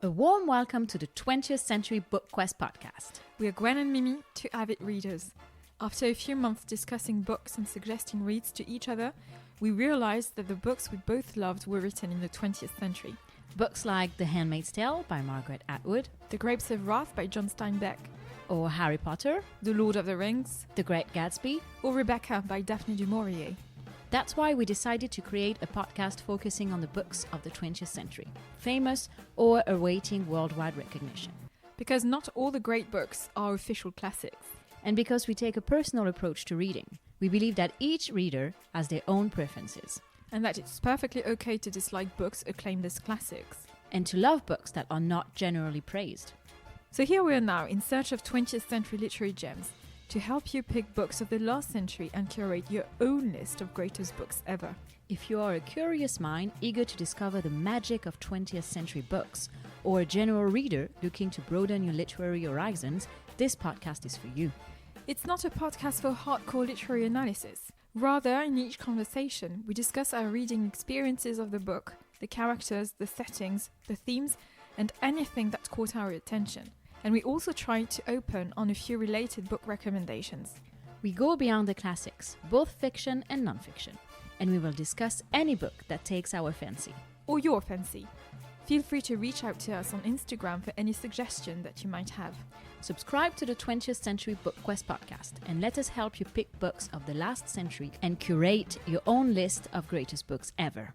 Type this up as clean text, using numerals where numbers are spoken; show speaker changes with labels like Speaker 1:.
Speaker 1: A warm welcome to the 20th Century Book Quest podcast.
Speaker 2: We are Gwen and Mimi, two avid readers. After a few months discussing books and suggesting reads to each other, we realized that the books we both loved were written in the 20th century.
Speaker 1: Books like The Handmaid's Tale by Margaret Atwood,
Speaker 2: The Grapes of Wrath by John Steinbeck,
Speaker 1: or Harry Potter,
Speaker 2: The Lord of the Rings,
Speaker 1: The Great Gatsby,
Speaker 2: or Rebecca by Daphne du Maurier.
Speaker 1: That's why we decided to create a podcast focusing on the books of the 20th century, famous or awaiting worldwide recognition.
Speaker 2: Because not all the great books are official classics.
Speaker 1: And because we take a personal approach to reading, we believe that each reader has their own preferences.
Speaker 2: And that it's perfectly okay to dislike books acclaimed as classics.
Speaker 1: And to love books that are not generally praised.
Speaker 2: So here we are now in search of 20th century literary gems, to help you pick books of the last century and curate your own list of greatest books ever.
Speaker 1: If you are a curious mind eager to discover the magic of 20th century books, or a general reader looking to broaden your literary horizons, this podcast is for you.
Speaker 2: It's not a podcast for hardcore literary analysis. Rather, in each conversation, we discuss our reading experiences of the book, the characters, the settings, the themes, and anything that caught our attention. And we also try to open on a few related book recommendations.
Speaker 1: We go beyond the classics, both fiction and non-fiction, and we will discuss any book that takes our fancy.
Speaker 2: Or your fancy. Feel free to reach out to us on Instagram for any suggestion that you might have.
Speaker 1: Subscribe to the 20th Century Book Quest podcast and let us help you pick books of the last century and curate your own list of greatest books ever.